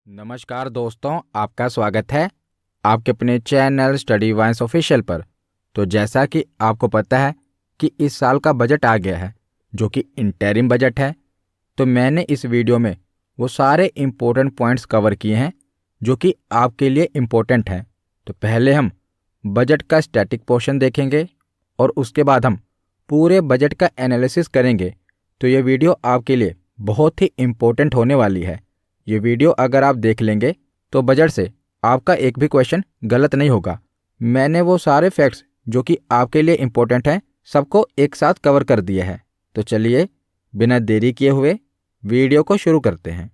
नमस्कार दोस्तों, आपका स्वागत है आपके अपने चैनल स्टडी वाइन्स ऑफिशियल पर। तो जैसा कि आपको पता है कि इस साल का बजट आ गया है जो कि इंटरिम बजट है, तो मैंने इस वीडियो में वो सारे इम्पोर्टेंट पॉइंट्स कवर किए हैं जो कि आपके लिए इम्पोर्टेंट हैं। तो पहले हम बजट का स्टैटिक पोर्शन देखेंगे और उसके बाद हम पूरे बजट का एनालिसिस करेंगे। तो ये वीडियो आपके लिए बहुत ही इम्पोर्टेंट होने वाली है। ये वीडियो अगर आप देख लेंगे तो बजट से आपका एक भी क्वेश्चन गलत नहीं होगा। मैंने वो सारे फैक्ट्स जो कि आपके लिए इम्पोर्टेंट हैं सबको एक साथ कवर कर दिया है। तो चलिए बिना देरी किए हुए वीडियो को शुरू करते हैं।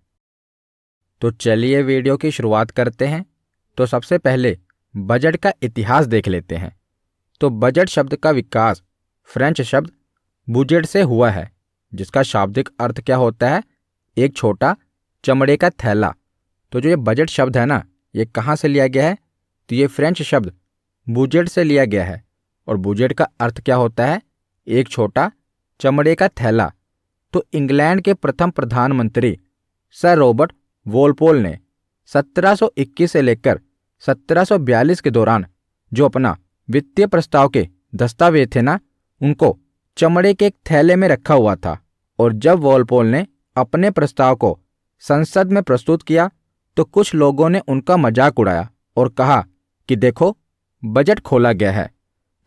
तो चलिए वीडियो की शुरुआत करते हैं। तो सबसे पहले बजट का इतिहास देख लेते हैं। तो बजट शब्द का विकास फ्रेंच शब्द बुजेट से हुआ है, जिसका शाब्दिक अर्थ क्या होता है? एक छोटा चमड़े का थैला। तो जो ये बजट शब्द है ना, ये कहाँ से लिया गया है? तो ये फ्रेंच शब्द बुजेट से लिया गया है। और बुजेट का अर्थ क्या होता है? एक छोटा चमड़े का थैला। तो इंग्लैंड के प्रथम प्रधानमंत्री सर रॉबर्ट वॉलपोल ने 1721 से लेकर 1742 के दौरान जो अपना वित्तीय प्रस्ताव के दस्तावेज थे ना, उनको चमड़े के एक थैले में रखा हुआ था। और जब वॉलपोल ने अपने प्रस्ताव को संसद में प्रस्तुत किया तो कुछ लोगों ने उनका मजाक उड़ाया और कहा कि देखो, बजट खोला गया है।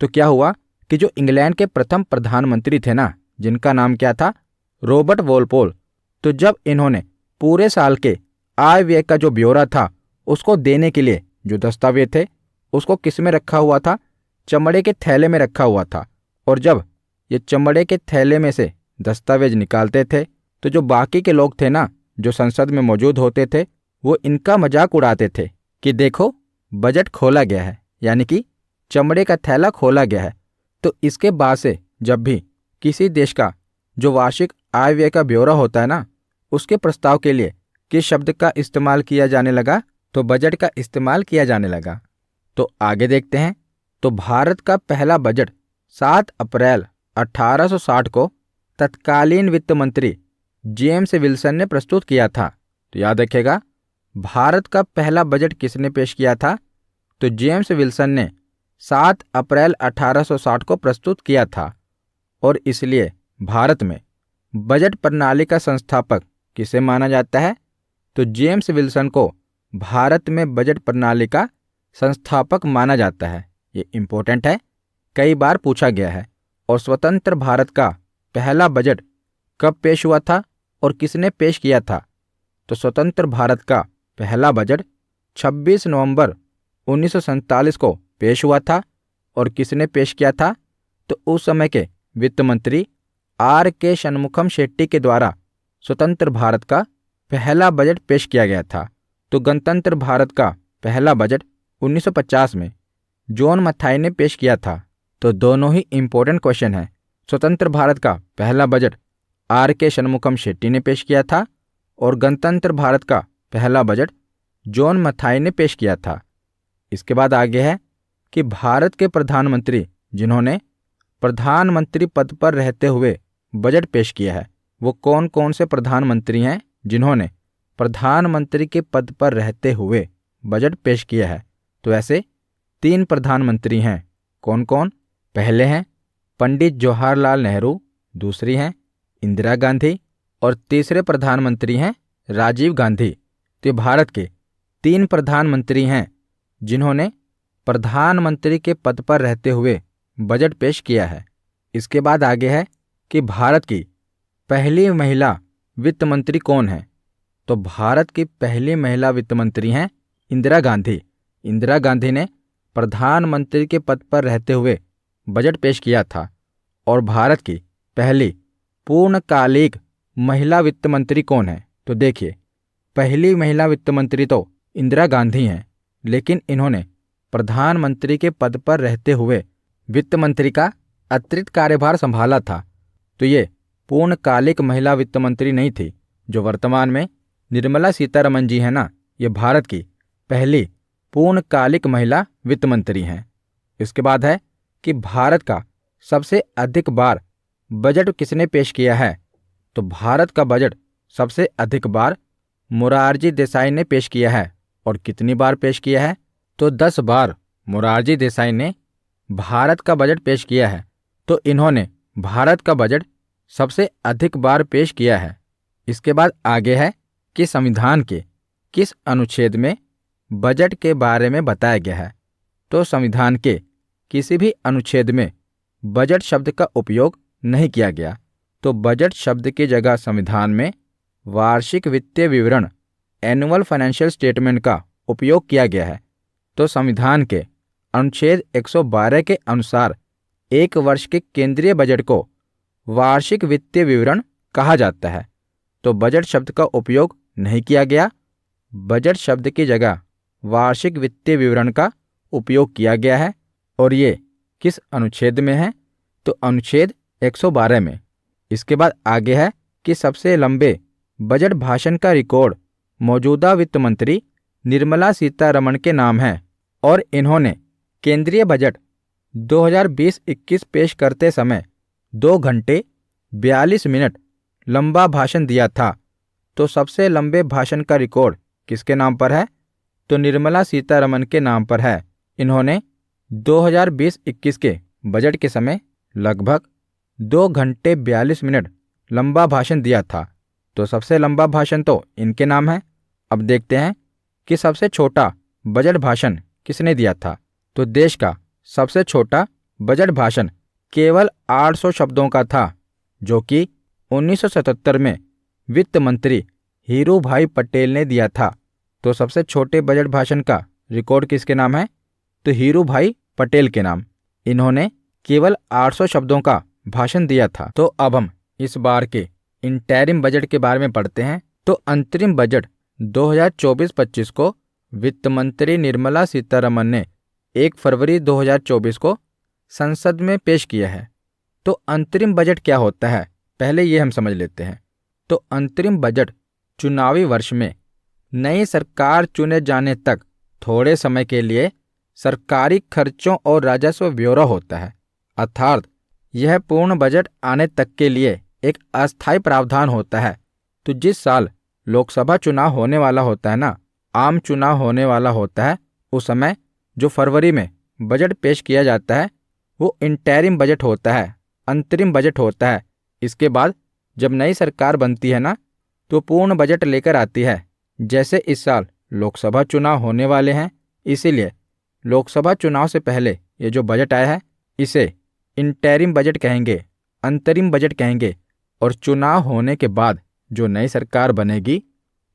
तो क्या हुआ कि जो इंग्लैंड के प्रथम प्रधानमंत्री थे ना, जिनका नाम क्या था? Robert Walpole. तो जब इन्होंने पूरे साल के आय व्यय का जो ब्यौरा था उसको देने के लिए जो दस्तावेज थे उसको किस में रखा हुआ था? चमड़े के थैले में रखा हुआ था। और जब ये चमड़े के थैले में से दस्तावेज निकालते थे तो जो बाकी के लोग थे ना, जो संसद में मौजूद होते थे, वो इनका मजाक उड़ाते थे कि देखो, बजट खोला गया है, यानी कि चमड़े का थैला खोला गया है। तो इसके बाद से जब भी किसी देश का जो वार्षिक आय व्यय का ब्यौरा होता है ना, उसके प्रस्ताव के लिए किस शब्द का इस्तेमाल किया जाने लगा? तो बजट का इस्तेमाल किया जाने लगा। तो आगे देखते हैं। तो भारत का पहला बजट 7 अप्रैल 1860 को तत्कालीन वित्त मंत्री जेम्स विल्सन ने प्रस्तुत किया था। तो याद रखिएगा, भारत का पहला बजट किसने पेश किया था? तो जेम्स विल्सन ने 7 अप्रैल 1860 को प्रस्तुत किया था। और इसलिए भारत में बजट प्रणाली का संस्थापक किसे माना जाता है? तो जेम्स विल्सन को भारत में बजट प्रणाली का संस्थापक माना जाता है। ये इंपॉर्टेंट है, कई बार पूछा गया है। और स्वतंत्र भारत का पहला बजट कब पेश हुआ था और किसने पेश किया था? तो स्वतंत्र भारत का पहला बजट 26 नवंबर 1947 को पेश हुआ था। और किसने पेश किया था? तो उस समय के वित्त मंत्री R.K. शनमुखम शेट्टी के द्वारा स्वतंत्र भारत का पहला बजट पेश किया गया था। तो गणतंत्र भारत का पहला बजट 1950 में जॉन मथाई ने पेश किया था। तो दोनों ही इंपॉर्टेंट क्वेश्चन हैं। स्वतंत्र भारत का पहला बजट R.K. शनमुखम शेट्टी ने पेश किया था और गणतंत्र भारत का पहला बजट जॉन मथाई ने पेश किया था। इसके बाद आगे है कि भारत के प्रधानमंत्री जिन्होंने प्रधानमंत्री पद पर रहते हुए बजट पेश किया है, वो कौन कौन से प्रधानमंत्री हैं जिन्होंने प्रधानमंत्री के पद पर रहते हुए बजट पेश किया है? तो ऐसे 3 प्रधानमंत्री हैं। कौन कौन? पहले हैं पंडित जवाहरलाल नेहरू, दूसरी हैं इंदिरा गांधी और तीसरे प्रधानमंत्री हैं राजीव गांधी। तो भारत के 3 प्रधानमंत्री हैं जिन्होंने प्रधानमंत्री के पद पर रहते हुए बजट पेश किया है। इसके बाद आगे है कि भारत की पहली महिला वित्त मंत्री कौन है? तो भारत की पहली महिला वित्त मंत्री हैं इंदिरा गांधी। इंदिरा गांधी ने प्रधानमंत्री के पद पर रहते हुए बजट पेश किया था। और भारत की पहली पूर्णकालिक महिला वित्त मंत्री कौन है? तो देखिए, पहली महिला वित्त मंत्री तो इंदिरा गांधी हैं, लेकिन इन्होंने प्रधानमंत्री के पद पर रहते हुए वित्त मंत्री का अतिरिक्त कार्यभार संभाला था। तो ये पूर्णकालिक महिला वित्त मंत्री नहीं थी। जो वर्तमान में निर्मला सीतारमण जी हैं ना, ये भारत की पहली पूर्णकालिक महिला वित्त मंत्री हैं। इसके बाद है कि भारत का सबसे अधिक बार बजट किसने पेश किया है? तो भारत का बजट सबसे अधिक बार मोरारजी देसाई ने पेश किया है। और कितनी बार पेश किया है? तो 10 बार मोरारजी देसाई ने भारत का बजट पेश किया है। तो इन्होंने भारत का बजट सबसे अधिक बार पेश किया है। इसके बाद आगे है कि संविधान के किस अनुच्छेद में बजट के बारे में बताया गया है। तो संविधान के किसी भी अनुच्छेद में बजट शब्द का उपयोग नहीं किया गया। तो बजट शब्द की जगह संविधान में वार्षिक वित्तीय विवरण एनुअल फाइनेंशियल स्टेटमेंट का उपयोग किया गया है। तो संविधान के अनुच्छेद 112 के अनुसार एक वर्ष के केंद्रीय बजट को वार्षिक वित्तीय विवरण कहा जाता है। तो बजट शब्द का उपयोग नहीं किया गया। बजट शब्द की जगह वार्षिक वित्तीय विवरण का उपयोग किया गया है। और ये किस अनुच्छेद में है? तो अनुच्छेद 112 में। इसके बाद आगे है कि सबसे लंबे बजट भाषण का रिकॉर्ड मौजूदा वित्त मंत्री निर्मला सीतारमण के नाम है। और इन्होंने केंद्रीय बजट 2020-21 पेश करते समय 2 घंटे 42 मिनट लंबा भाषण दिया था। तो सबसे लंबे भाषण का रिकॉर्ड किसके नाम पर है? तो निर्मला सीतारमण के नाम पर है। इन्होंने 2020-21 के बजट के समय लगभग 2 घंटे 42 मिनट लंबा भाषण दिया था। तो सबसे लंबा भाषण तो इनके नाम है। अब देखते हैं कि सबसे छोटा बजट भाषण किसने दिया था। तो देश का सबसे छोटा बजट भाषण केवल 800 शब्दों का था, जो कि 1977 में वित्त मंत्री हीरू भाई पटेल ने दिया था। तो सबसे छोटे बजट भाषण का रिकॉर्ड किसके नाम है? तो हीरू भाई पटेल के नाम। इन्होंने केवल 800 शब्दों का भाषण दिया था। तो अब हम इस बार के इंटरिम बजट के बारे में पढ़ते हैं। तो अंतरिम बजट 2024-25 को वित्त मंत्री निर्मला सीतारमण ने 1 फरवरी 2024 को संसद में पेश किया है। तो अंतरिम बजट क्या होता है, पहले ये हम समझ लेते हैं। तो अंतरिम बजट चुनावी वर्ष में नई सरकार चुने जाने तक थोड़े समय के लिए सरकारी खर्चों और राजस्व ब्यौरा होता है। अर्थात यह पूर्ण बजट आने तक के लिए एक अस्थायी प्रावधान होता है। तो जिस साल लोकसभा चुनाव होने वाला होता है ना, आम चुनाव होने वाला होता है, उस समय जो फरवरी में बजट पेश किया जाता है वो इंटरिम बजट होता है, अंतरिम बजट होता है। इसके बाद जब नई सरकार बनती है ना, तो पूर्ण बजट लेकर आती है। जैसे इस साल लोकसभा चुनाव होने वाले हैं, इसीलिए लोकसभा चुनाव से पहले ये जो बजट आया है इसे इंटरिम बजट कहेंगे, अंतरिम बजट कहेंगे। और चुनाव होने के बाद जो नई सरकार बनेगी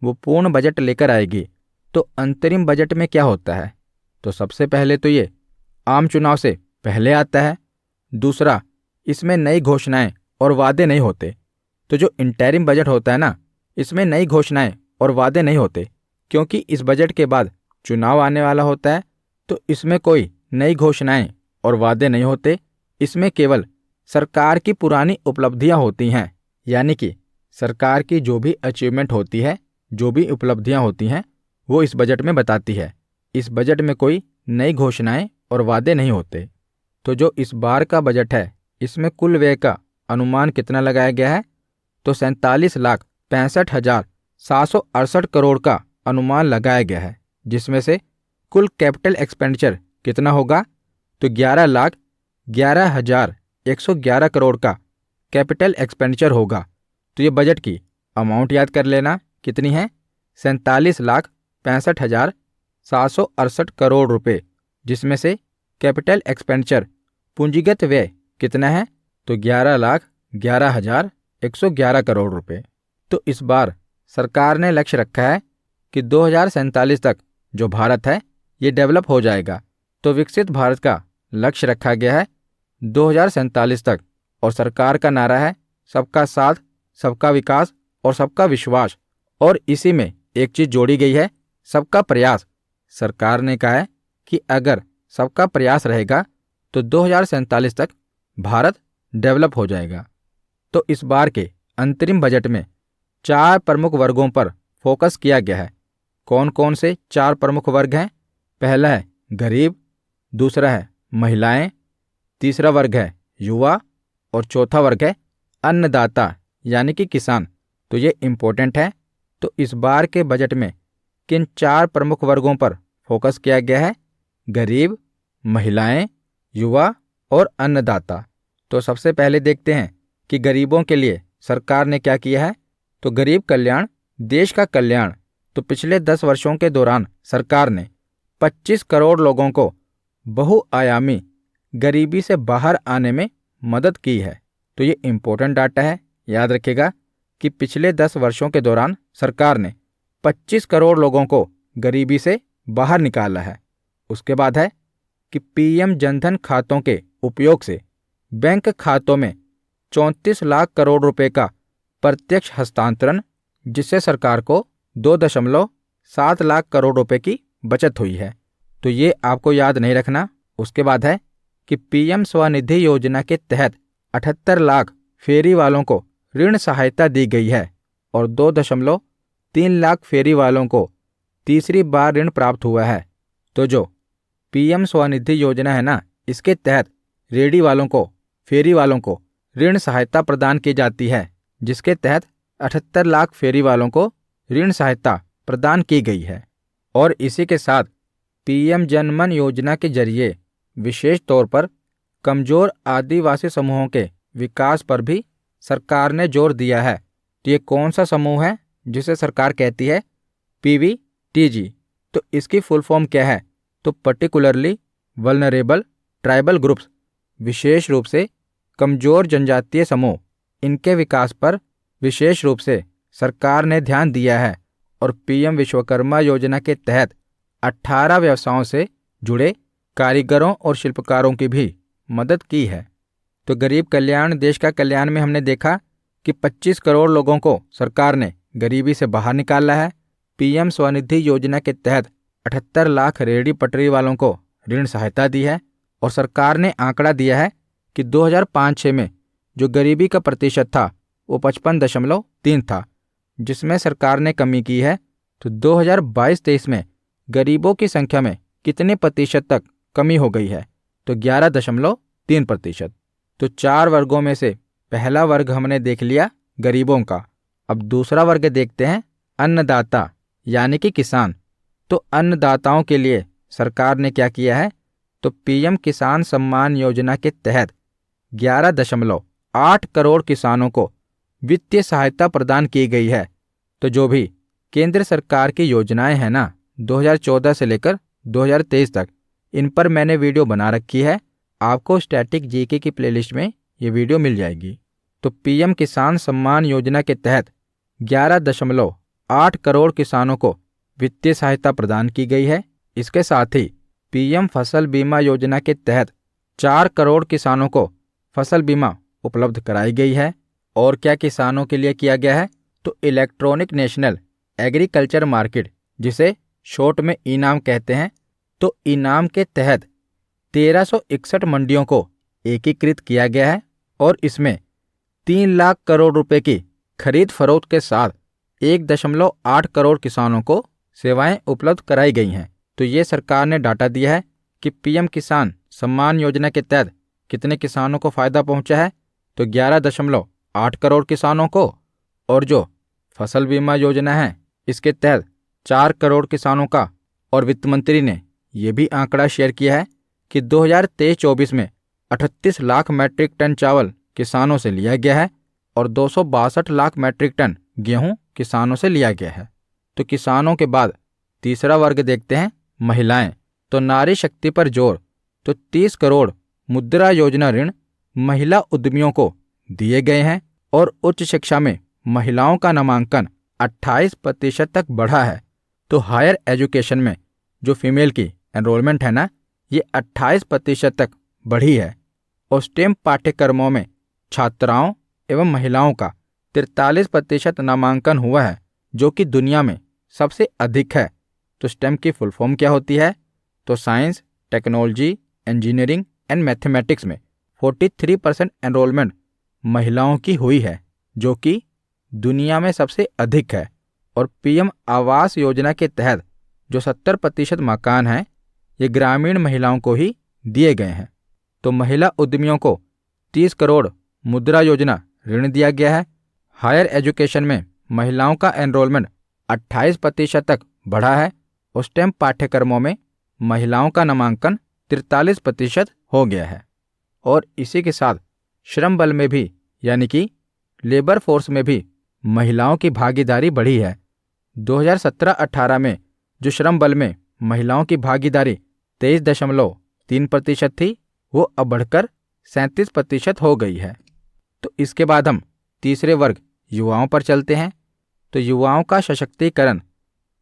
वो पूर्ण बजट लेकर आएगी। तो अंतरिम बजट में क्या होता है? तो सबसे पहले तो ये आम चुनाव से पहले आता है। दूसरा, इसमें नई घोषणाएं और वादे नहीं होते। तो जो इंटरिम बजट होता है ना, इसमें नई घोषणाएं और वादे नहीं होते, क्योंकि इस बजट के बाद चुनाव आने वाला होता है। तो इसमें कोई नई घोषणाएं और वादे नहीं होते। इसमें केवल सरकार की पुरानी उपलब्धियां होती हैं, यानी कि सरकार की जो भी अचीवमेंट होती है, जो भी उपलब्धियां होती हैं, वो इस बजट में बताती है। इस बजट में कोई नई घोषणाएं और वादे नहीं होते। तो जो इस बार का बजट है, इसमें कुल व्यय का अनुमान कितना लगाया गया है? तो 47,65,768 करोड़ का अनुमान लगाया गया है, जिसमें से कुल कैपिटल एक्सपेंडिचर कितना होगा? तो 11,11,111 करोड़ का कैपिटल एक्सपेंडिचर होगा। तो ये बजट की अमाउंट याद कर लेना कितनी है? 47,65,768 करोड़ रुपए, जिसमें से कैपिटल एक्सपेंडिचर पूंजीगत व्यय कितना है? तो 11,11,111 करोड़ रुपए। तो इस बार सरकार ने लक्ष्य रखा है कि 2047 तक जो भारत है ये डेवलप हो जाएगा। तो विकसित भारत का लक्ष्य रखा गया है 2047 तक। और सरकार का नारा है सबका साथ, सबका विकास और सबका विश्वास। और इसी में एक चीज जोड़ी गई है, सबका प्रयास। सरकार ने कहा है कि अगर सबका प्रयास रहेगा तो 2047 तक भारत डेवलप हो जाएगा। तो इस बार के अंतरिम बजट में 4 प्रमुख वर्गों पर फोकस किया गया है। कौन कौन से 4 प्रमुख वर्ग हैं? पहला है गरीब, दूसरा है महिलाएं, तीसरा वर्ग है युवा और चौथा वर्ग है अन्नदाता यानी कि किसान। तो ये इम्पोर्टेंट है। तो इस बार के बजट में किन 4 प्रमुख वर्गों पर फोकस किया गया है? गरीब, महिलाएं, युवा और अन्नदाता। तो सबसे पहले देखते हैं कि गरीबों के लिए सरकार ने क्या किया है। तो गरीब कल्याण देश का कल्याण। तो पिछले 10 वर्षों के दौरान सरकार ने 25 करोड़ लोगों को बहुआयामी गरीबी से बाहर आने में मदद की है। तो ये इम्पोर्टेंट डाटा है, याद रखिएगा कि पिछले 10 वर्षों के दौरान सरकार ने 25 करोड़ लोगों को गरीबी से बाहर निकाला है। उसके बाद है कि पीएम जनधन खातों के उपयोग से बैंक खातों में 34 लाख करोड़ रुपए का प्रत्यक्ष हस्तांतरण, जिससे सरकार को 2.7 लाख करोड़ रुपए की बचत हुई है। तो ये आपको याद नहीं रखना। उसके बाद है कि पीएम स्वनिधि योजना के तहत 78 लाख फेरी वालों को ऋण सहायता दी गई है और 2.3 लाख फेरी वालों को तीसरी बार ऋण प्राप्त हुआ है। तो जो पीएम स्वनिधि योजना है ना, इसके तहत रेहड़ी वालों को, फेरी वालों को ऋण सहायता प्रदान की जाती है, जिसके तहत 78 लाख फेरी वालों को ऋण सहायता प्रदान की गई है। और इसी के साथ पीएम जनमन योजना के जरिए विशेष तौर पर कमजोर आदिवासी समूहों के विकास पर भी सरकार ने जोर दिया है। तो ये कौन सा समूह है जिसे सरकार कहती है PVTG? तो इसकी फुल फॉर्म क्या है? तो पर्टिकुलरली वल्नरेबल ट्राइबल ग्रुप्स, विशेष रूप से कमजोर जनजातीय समूह, इनके विकास पर विशेष रूप से सरकार ने ध्यान दिया है। और पीएम विश्वकर्मा योजना के तहत 18 व्यवसायों से जुड़े कारीगरों और शिल्पकारों की भी मदद की है। तो गरीब कल्याण देश का कल्याण में हमने देखा कि 25 करोड़ लोगों को सरकार ने गरीबी से बाहर निकाला है। पीएम स्वनिधि योजना के तहत 78 लाख रेहड़ी पटरी वालों को ऋण सहायता दी है। और सरकार ने आंकड़ा दिया है कि 2005-06 में जो गरीबी का प्रतिशत था वो 55.3 था, जिसमें सरकार ने कमी की है। तो 2022-23 में गरीबों की संख्या में कितने प्रतिशत तक कमी हो गई है? तो 11.3%। तो 4 वर्गों में से पहला वर्ग हमने देख लिया गरीबों का। अब दूसरा वर्ग देखते हैं अन्नदाता यानी कि किसान। तो अन्नदाताओं के लिए सरकार ने क्या किया है? तो पीएम किसान सम्मान योजना के तहत 11.8 करोड़ किसानों को वित्तीय सहायता प्रदान की गई है। तो जो भी केंद्र सरकार की योजनाएं हैं ना, 2014 से लेकर 2023 तक, इन पर मैंने वीडियो बना रखी है। आपको स्टैटिक जीके की प्लेलिस्ट में ये वीडियो मिल जाएगी। तो पीएम किसान सम्मान योजना के तहत 11.8 करोड़ किसानों को वित्तीय सहायता प्रदान की गई है। इसके साथ ही पीएम फसल बीमा योजना के तहत 4 करोड़ किसानों को फसल बीमा उपलब्ध कराई गई है। और क्या किसानों के लिए किया गया है? तो इलेक्ट्रॉनिक नेशनल एग्रीकल्चर मार्केट, जिसे शॉर्ट में इनाम कहते हैं, तो इनाम के तहत 1361 मंडियों को एकीकृत किया गया है। और इसमें 3 लाख करोड़ रुपए की खरीद फरोख्त के साथ 1.8 करोड़ किसानों को सेवाएं उपलब्ध कराई गई हैं। तो ये सरकार ने डाटा दिया है कि पीएम किसान सम्मान योजना के तहत कितने किसानों को फायदा पहुंचा है? तो 11.8 करोड़ किसानों को। और जो फसल बीमा योजना है, इसके तहत 4 करोड़ किसानों का। और वित्त मंत्री ने यह भी आंकड़ा शेयर किया है कि 2023-24 में 38 लाख मैट्रिक टन चावल किसानों से लिया गया है और 262 लाख मैट्रिक टन गेहूं किसानों से लिया गया है। तो किसानों के बाद तीसरा वर्ग देखते हैं महिलाएं। तो नारी शक्ति पर जोर। तो 30 करोड़ मुद्रा योजना ऋण महिला उद्यमियों को दिए गए हैं। और उच्च शिक्षा में महिलाओं का नामांकन 28% तक बढ़ा है। तो हायर एजुकेशन में जो फीमेल की एनरोलमेंट है ना, ये 28% तक बढ़ी है। और स्टेम पाठ्यक्रमों में छात्राओं एवं महिलाओं का 43% नामांकन हुआ है, जो कि दुनिया में सबसे अधिक है। तो स्टेम की फुल फॉर्म क्या होती है? तो science, technology, engineering and mathematics में 43% एनरोलमेंट महिलाओं की हुई है, जो कि दुनिया में सबसे अधिक है। और पीएम आवास योजना के तहत जो 70% मकान हैं, ये ग्रामीण महिलाओं को ही दिए गए हैं। तो महिला उद्यमियों को 30 करोड़ मुद्रा योजना ऋण दिया गया है। हायर एजुकेशन में महिलाओं का एनरोलमेंट 28% तक बढ़ा है, उस टाइम पाठ्यक्रमों में महिलाओं का नामांकन 43% हो गया है। और इसी के साथ श्रम बल में भी यानी कि लेबर फोर्स में भी महिलाओं की भागीदारी बढ़ी है। 2017-18 में जो श्रम बल में महिलाओं की भागीदारी 23.3% थी, वो अब बढ़कर 37% हो गई है। तो इसके बाद हम तीसरे वर्ग युवाओं पर चलते हैं। तो युवाओं का सशक्तिकरण,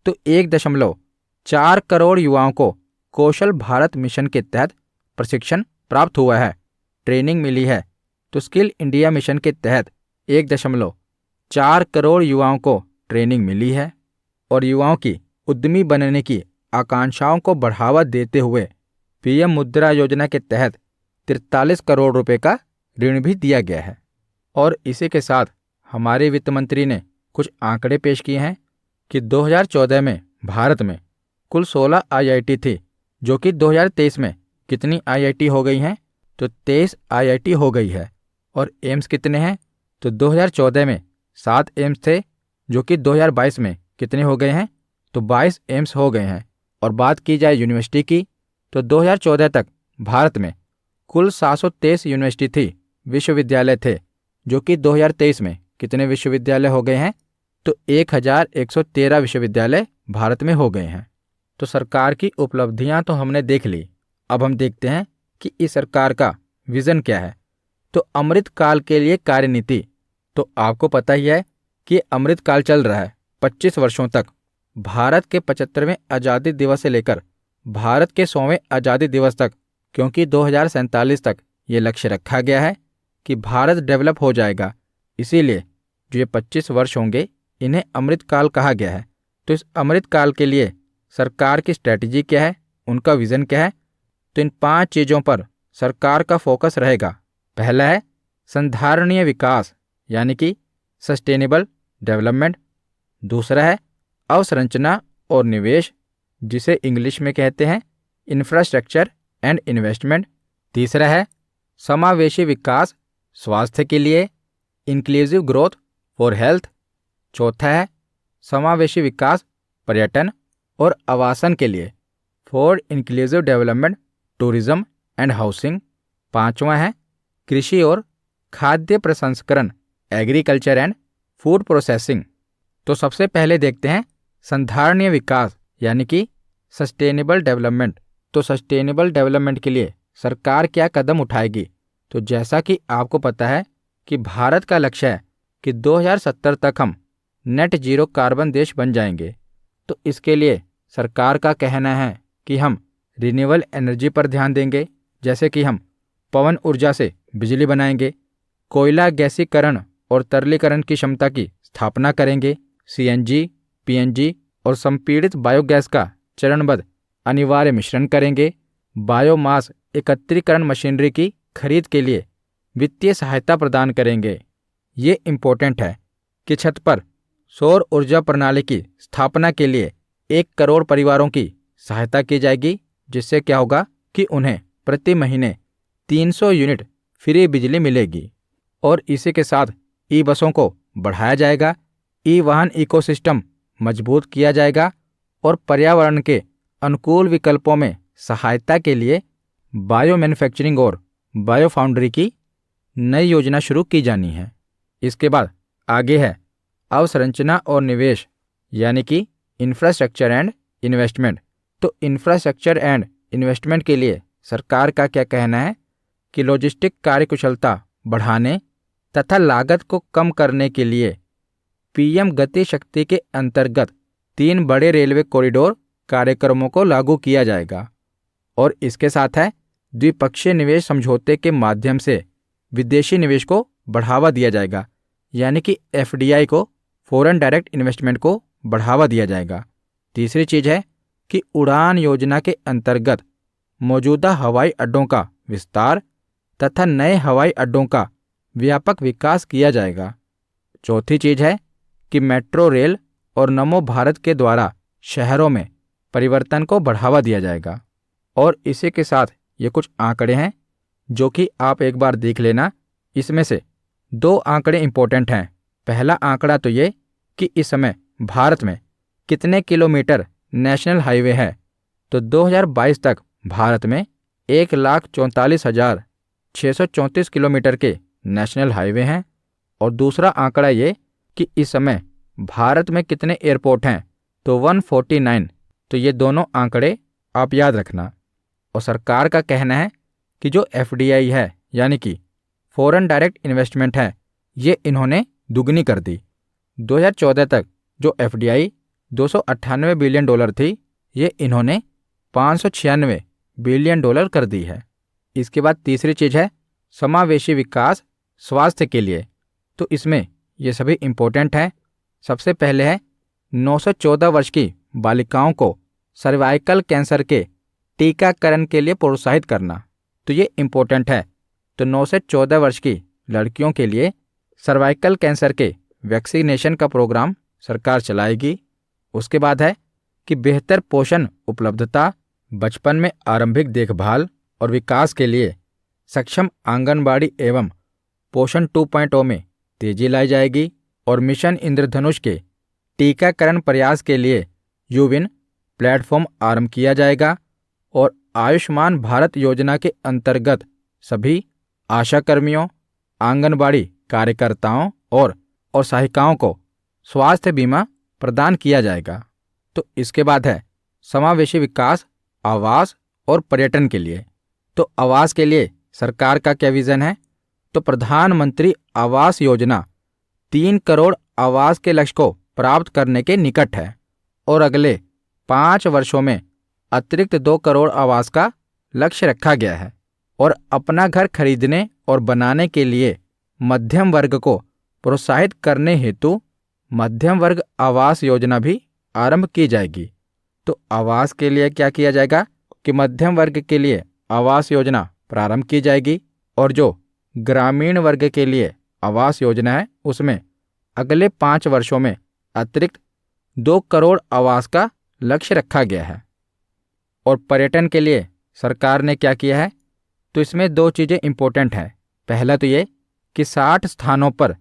तो 1.4 करोड़ युवाओं को कौशल भारत मिशन के तहत प्रशिक्षण प्राप्त हुआ है, ट्रेनिंग मिली है। तो स्किल इंडिया मिशन के तहत 1.4 करोड़ युवाओं को ट्रेनिंग मिली है। और युवाओं की उद्यमी बनने की आकांक्षाओं को बढ़ावा देते हुए पीएम मुद्रा योजना के तहत 43 करोड़ रुपए का ऋण भी दिया गया है। और इसी के साथ हमारे वित्त मंत्री ने कुछ आंकड़े पेश किए हैं कि 2014 में भारत में कुल 16 आईआईटी थी, जो कि 2023 में कितनी आईआईटी हो गई हैं? तो 23 आईआईटी हो गई है। और एम्स कितने हैं? तो 2014 में 7 एम्स थे, जो कि 2022 में कितने हो गए हैं? तो 22 एम्स हो गए हैं। और बात की जाए यूनिवर्सिटी की, तो 2014 तक भारत में कुल 723 यूनिवर्सिटी थी, विश्वविद्यालय थे, जो कि 2023 में कितने विश्वविद्यालय हो गए हैं? तो 1113 विश्वविद्यालय भारत में हो गए हैं। तो सरकार की उपलब्धियां तो हमने देख ली। अब हम देखते हैं कि इस सरकार का विजन क्या है। तो अमृत काल के लिए कार्यनीति, तो आपको पता ही है कि अमृत काल चल रहा है 25 वर्षों तक। भारत के 75वें आज़ादी दिवस से लेकर भारत के 100वें आज़ादी दिवस तक, क्योंकि 2047 तक ये लक्ष्य रखा गया है कि भारत डेवलप हो जाएगा। इसीलिए जो ये 25 वर्ष होंगे, इन्हें अमृत काल कहा गया है। तो इस अमृत काल के लिए सरकार की स्ट्रैटेजी क्या है, उनका विजन क्या है? तो इन 5 चीज़ों पर सरकार का फोकस रहेगा। पहला है संधारणीय विकास, यानी कि सस्टेनेबल डेवलपमेंट। दूसरा है अवसंरचना और निवेश, जिसे इंग्लिश में कहते हैं इंफ्रास्ट्रक्चर एंड इन्वेस्टमेंट। तीसरा है समावेशी विकास, स्वास्थ्य के लिए, इंक्लूसिव ग्रोथ फॉर हेल्थ। चौथा है समावेशी विकास, पर्यटन और आवासन के लिए, for inclusive development, tourism and housing. पांचवा है कृषि और खाद्य प्रसंस्करण, एग्रीकल्चर एंड फूड प्रोसेसिंग। तो सबसे पहले देखते हैं संधारणीय विकास, यानी कि सस्टेनेबल डेवलपमेंट। तो सस्टेनेबल डेवलपमेंट के लिए सरकार क्या कदम उठाएगी? तो जैसा कि आपको पता है कि भारत का लक्ष्य है कि 2070 तक हम नेट जीरो कार्बन देश बन जाएंगे। तो इसके लिए सरकार का कहना है कि हम रिन्यूएबल एनर्जी पर ध्यान देंगे, जैसे कि हम पवन ऊर्जा से बिजली बनाएंगे, कोयला गैसीकरण और तरलीकरण की क्षमता की स्थापना करेंगे, सीएनजी, पीएनजी और संपीड़ित बायोगैस का चरणबद्ध अनिवार्य मिश्रण करेंगे, बायोमास एकत्रीकरण मशीनरी की खरीद के लिए वित्तीय सहायता प्रदान करेंगे। ये इम्पोर्टेंट है कि छत पर सौर ऊर्जा प्रणाली की स्थापना के लिए 1 करोड़ परिवारों की सहायता की जाएगी, जिससे क्या होगा कि उन्हें प्रति महीने 300 यूनिट फ्री बिजली मिलेगी। और इसी के साथ ई बसों को बढ़ाया जाएगा, ई वाहन इकोसिस्टम मजबूत किया जाएगा और पर्यावरण के अनुकूल विकल्पों में सहायता के लिए बायो मैन्युफैक्चरिंग और बायो फाउंड्री की नई योजना शुरू की जानी है। इसके बाद आगे है अवसंरचना और निवेश, यानी कि इंफ्रास्ट्रक्चर एंड इन्वेस्टमेंट। तो इंफ्रास्ट्रक्चर एंड इन्वेस्टमेंट के लिए सरकार का क्या कहना है कि लॉजिस्टिक कार्यकुशलता बढ़ाने तथा लागत को कम करने के लिए पीएम गति शक्ति के अंतर्गत 3 बड़े रेलवे कॉरिडोर कार्यक्रमों को लागू किया जाएगा। और इसके साथ है द्विपक्षीय निवेश समझौते के माध्यम से विदेशी निवेश को बढ़ावा दिया जाएगा, यानी कि एफडीआई को, फॉरेन डायरेक्ट इन्वेस्टमेंट को बढ़ावा दिया जाएगा। तीसरी चीज है कि उड़ान योजना के अंतर्गत मौजूदा हवाई अड्डों का विस्तार तथा नए हवाई अड्डों का व्यापक विकास किया जाएगा। चौथी चीज है कि मेट्रो रेल और नमो भारत के द्वारा शहरों में परिवर्तन को बढ़ावा दिया जाएगा। और इसी के साथ ये कुछ आंकड़े हैं जो कि आप एक बार देख लेना। इसमें से 2 आंकड़े इंपॉर्टेंट हैं। पहला आंकड़ा तो ये कि इस समय भारत में कितने किलोमीटर नेशनल हाईवे है, तो 2022 तक भारत में 1,44,634 किलोमीटर के नेशनल हाईवे हैं। और दूसरा आंकड़ा ये कि इस समय भारत में कितने एयरपोर्ट हैं, तो 149। तो ये दोनों आंकड़े आप याद रखना। और सरकार का कहना है कि जो FDI है यानी कि फॉरेन डायरेक्ट इन्वेस्टमेंट है, ये इन्होंने दुगनी कर दी। 2014 तक जो FDI 298 बिलियन डॉलर थी, ये इन्होंने 596 बिलियन डॉलर कर दी है। इसके बाद तीसरी चीज़ है समावेशी विकास स्वास्थ्य के लिए। तो इसमें ये सभी इम्पोर्टेंट हैं। सबसे पहले है 914 वर्ष की बालिकाओं को सर्वाइकल कैंसर के टीकाकरण के लिए प्रोत्साहित करना। तो ये इम्पोर्टेंट है। तो 9 से 14 वर्ष की लड़कियों के लिए सर्वाइकल कैंसर के वैक्सीनेशन का प्रोग्राम सरकार चलाएगी। उसके बाद है कि बेहतर पोषण उपलब्धता, बचपन में आरंभिक देखभाल और विकास के लिए सक्षम आंगनबाड़ी एवं पोषण 2.0 में तेजी लाई जाएगी। और मिशन इंद्रधनुष के टीकाकरण प्रयास के लिए यूविन प्लेटफॉर्म आरंभ किया जाएगा। और आयुष्मान भारत योजना के अंतर्गत सभी आशा कर्मियों, आंगनबाड़ी कार्यकर्ताओं और सहायिकाओं को स्वास्थ्य बीमा प्रदान किया जाएगा। तो इसके बाद है समावेशी विकास, आवास और पर्यटन के लिए। तो आवास के लिए सरकार का क्या विजन है, तो प्रधानमंत्री आवास योजना 3 करोड़ आवास के लक्ष्य को प्राप्त करने के निकट है। और अगले 5 वर्षों में अतिरिक्त 2 करोड़ आवास का लक्ष्य रखा गया है। और अपना घर खरीदने और बनाने के लिए मध्यम वर्ग को प्रोत्साहित करने हेतु मध्यम वर्ग आवास योजना भी आरंभ की जाएगी। तो आवास के लिए क्या किया जाएगा कि मध्यम वर्ग के लिए आवास योजना प्रारंभ की जाएगी। और जो ग्रामीण वर्ग के लिए आवास योजना है, उसमें अगले 5 वर्षों में अतिरिक्त 2 करोड़ आवास का लक्ष्य रखा गया है। और पर्यटन के लिए सरकार ने क्या किया है, तो इसमें 2 चीज़ें इंपॉर्टेंट हैं। पहला तो ये कि 60 स्थानों पर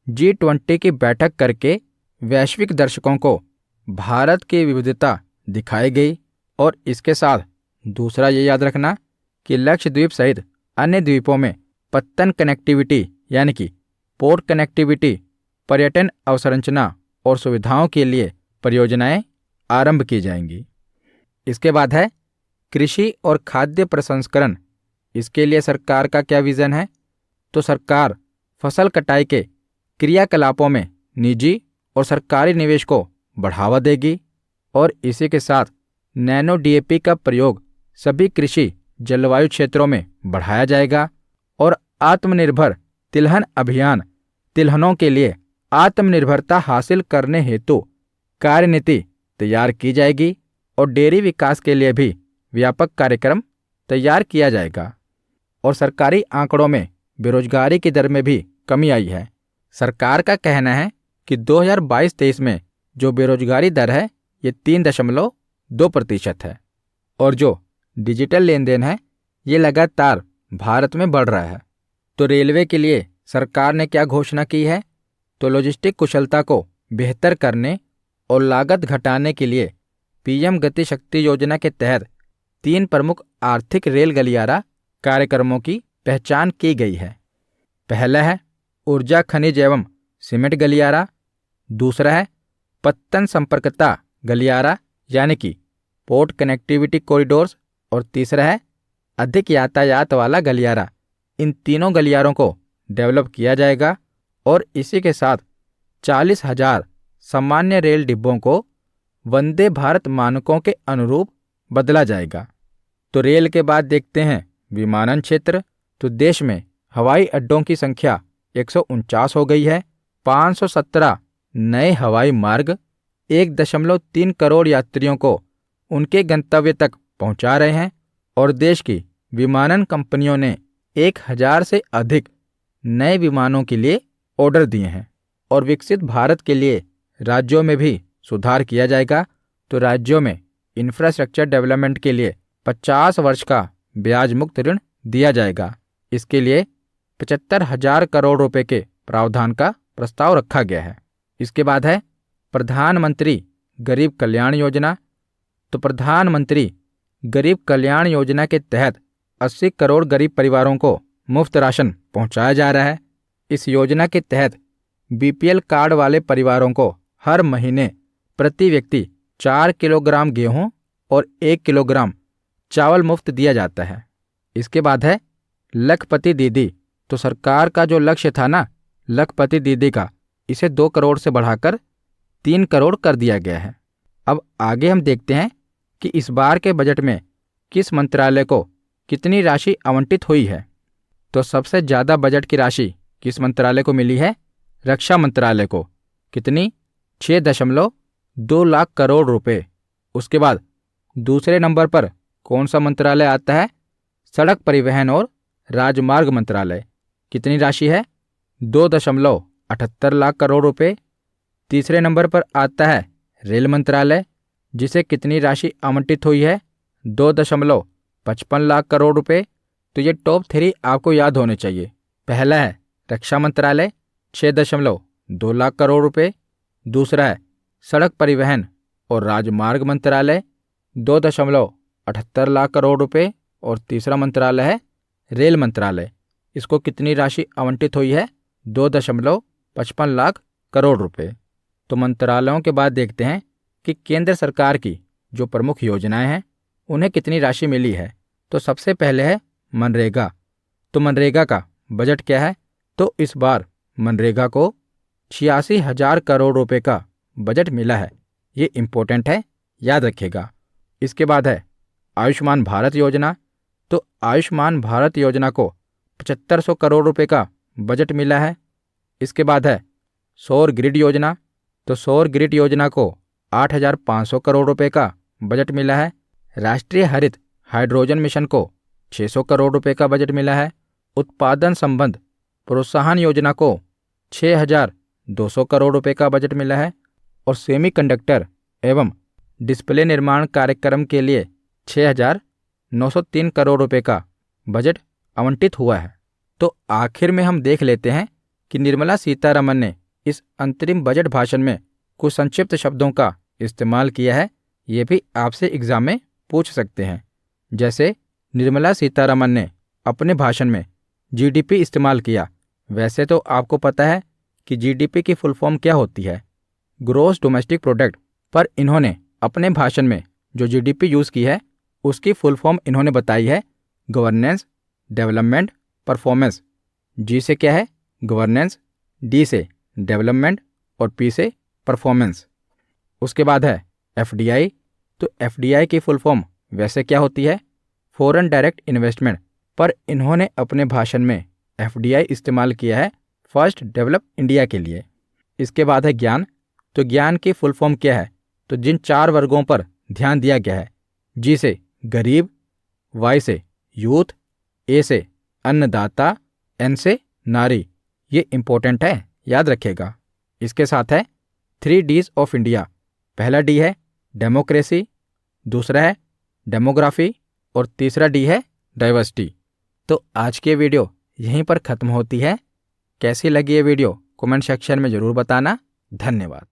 G20 की बैठक करके वैश्विक दर्शकों को भारत की विविधता दिखाई गई। और इसके साथ दूसरा ये याद रखना कि लक्षद्वीप सहित अन्य द्वीपों में पत्तन कनेक्टिविटी यानी कि पोर्ट कनेक्टिविटी, पर्यटन अवसंरचना और सुविधाओं के लिए परियोजनाएं आरंभ की जाएंगी। इसके बाद है कृषि और खाद्य प्रसंस्करण। इसके लिए सरकार का क्या विजन है, तो सरकार फसल कटाई के क्रियाकलापों में निजी और सरकारी निवेश को बढ़ावा देगी। और इसी के साथ नैनो DAP का प्रयोग सभी कृषि जलवायु क्षेत्रों में बढ़ाया जाएगा। और आत्मनिर्भर तिलहन अभियान, तिलहनों के लिए आत्मनिर्भरता हासिल करने हेतु कार्यनीति तैयार की जाएगी। और डेयरी विकास के लिए भी व्यापक कार्यक्रम तैयार किया जाएगा। और सरकारी आंकड़ों में बेरोजगारी की दर में भी कमी आई है। सरकार का कहना है कि 2022-23 में जो बेरोजगारी दर है ये 3.2% है। और जो डिजिटल लेन देन है ये लगातार भारत में बढ़ रहा है। तो रेलवे के लिए सरकार ने क्या घोषणा की है, तो लॉजिस्टिक कुशलता को बेहतर करने और लागत घटाने के लिए PM गति शक्ति योजना के तहत 3 प्रमुख आर्थिक रेल गलियारा कार्यक्रमों की पहचान की गई है। पहला है ऊर्जा खनिज एवं सीमेंट गलियारा, दूसरा है पत्तन संपर्कता गलियारा यानी कि पोर्ट कनेक्टिविटी कॉरिडोर्स, और तीसरा है अधिक यातायात वाला गलियारा। इन तीनों गलियारों को डेवलप किया जाएगा। और इसी के साथ 40,000 सामान्य रेल डिब्बों को वंदे भारत मानकों के अनुरूप बदला जाएगा। तो रेल के बाद देखते हैं विमानन क्षेत्र। तो देश में हवाई अड्डों की संख्या 149 हो गई है। 517 नए हवाई मार्ग 1.3 करोड़ यात्रियों को उनके गंतव्य तक पहुंचा रहे हैं। और देश की विमानन कंपनियों ने 1000 से अधिक नए विमानों के लिए ऑर्डर दिए हैं। और विकसित भारत के लिए राज्यों में भी सुधार किया जाएगा। तो राज्यों में इंफ्रास्ट्रक्चर डेवलपमेंट के लिए 50 वर्ष का ब्याज मुक्त ऋण दिया जाएगा। इसके लिए 75,000 करोड़ रुपए के प्रावधान का प्रस्ताव रखा गया है। इसके बाद है प्रधानमंत्री गरीब कल्याण योजना। तो प्रधानमंत्री गरीब कल्याण योजना के तहत 80 करोड़ गरीब परिवारों को मुफ्त राशन पहुंचाया जा रहा है। इस योजना के तहत बीपीएल कार्ड वाले परिवारों को हर महीने प्रति व्यक्ति 4 किलोग्राम गेहूं और 1 किलोग्राम चावल मुफ्त दिया जाता है। इसके बाद है लखपति दीदी। तो सरकार का जो लक्ष्य था ना लखपति दीदी का, इसे 2 करोड़ से बढ़ाकर 3 करोड़ कर दिया गया है। अब आगे हम देखते हैं कि इस बार के बजट में किस मंत्रालय को कितनी राशि आवंटित हुई है। तो सबसे ज़्यादा बजट की राशि किस मंत्रालय को मिली है? रक्षा मंत्रालय को। कितनी? 6.2 लाख करोड़ रुपए। उसके बाद दूसरे नंबर पर कौन सा मंत्रालय आता है? सड़क परिवहन और राजमार्ग मंत्रालय। कितनी राशि है? 2.78 लाख करोड़ रुपए। तीसरे नंबर पर आता है रेल मंत्रालय, जिसे कितनी राशि आवंटित हुई है? 2.55 लाख करोड़ रुपए। तो ये टॉप 3 आपको याद होने चाहिए। पहला है रक्षा मंत्रालय 6.2 लाख करोड़ रुपए। दूसरा है सड़क परिवहन और राजमार्ग मंत्रालय 2.78 लाख करोड़ रुपए। और तीसरा मंत्रालय है रेल मंत्रालय, इसको कितनी राशि आवंटित हुई है? 2.55 लाख करोड़ रुपए। तो मंत्रालयों के बाद देखते हैं कि केंद्र सरकार की जो प्रमुख योजनाएं हैं उन्हें कितनी राशि मिली है। तो सबसे पहले है मनरेगा। तो मनरेगा का बजट क्या है? तो इस बार मनरेगा को 86,000 करोड़ रुपए का बजट मिला है। ये इम्पोर्टेंट है, याद रखिएगा। इसके बाद है आयुष्मान भारत योजना। तो आयुष्मान भारत योजना को 7500 करोड़ रुपए का बजट मिला है। इसके बाद है सौर ग्रिड योजना। तो सौर ग्रिड योजना को 8,500 करोड़ रुपए का बजट मिला है। राष्ट्रीय हरित हाइड्रोजन मिशन को 600 करोड़ रुपए का बजट मिला है। उत्पादन संबंध प्रोत्साहन योजना को 6,200 करोड़ रुपए का बजट मिला है। और सेमीकंडक्टर एवं डिस्प्ले निर्माण कार्यक्रम के लिए 6,903 करोड़ रुपए का बजट आवंटित हुआ है। तो आखिर में हम देख लेते हैं कि निर्मला सीतारमण ने इस अंतरिम बजट भाषण में कुछ संक्षिप्त शब्दों का इस्तेमाल किया है। ये भी आपसे एग्जाम में पूछ सकते हैं। जैसे निर्मला सीतारमण ने अपने भाषण में जीडीपी इस्तेमाल किया। वैसे तो आपको पता है कि जीडीपी की फुल फॉर्म क्या होती है, ग्रॉस डोमेस्टिक प्रोडक्ट, पर इन्होंने अपने भाषण में जो जीडीपी यूज़ की है उसकी फुल फॉर्म इन्होंने बताई है गवर्नेंस, डेवलपमेंट, परफॉर्मेंस। जी से क्या है? गवर्नेंस, डी से डेवलपमेंट और पी से परफॉर्मेंस। उसके बाद है एफडीआई। तो एफडीआई की फुल फॉर्म वैसे क्या होती है? फॉरेन डायरेक्ट इन्वेस्टमेंट, पर इन्होंने अपने भाषण में एफडीआई इस्तेमाल किया है फर्स्ट डेवलप इंडिया के लिए। इसके बाद है ज्ञान। तो ज्ञान की फुल फॉर्म क्या है? तो जिन 4 वर्गों पर ध्यान दिया गया है, जी से गरीब, वाई से यूथ, ए से अन्नदाता, एन से नारी। ये इंपॉर्टेंट है, याद रखिएगा। इसके साथ है 3 Ds ऑफ इंडिया। पहला डी है डेमोक्रेसी, दूसरा है डेमोग्राफी और तीसरा डी है डाइवर्सिटी। तो आज की वीडियो यहीं पर ख़त्म होती है। कैसी लगी ये वीडियो कमेंट सेक्शन में ज़रूर बताना। धन्यवाद।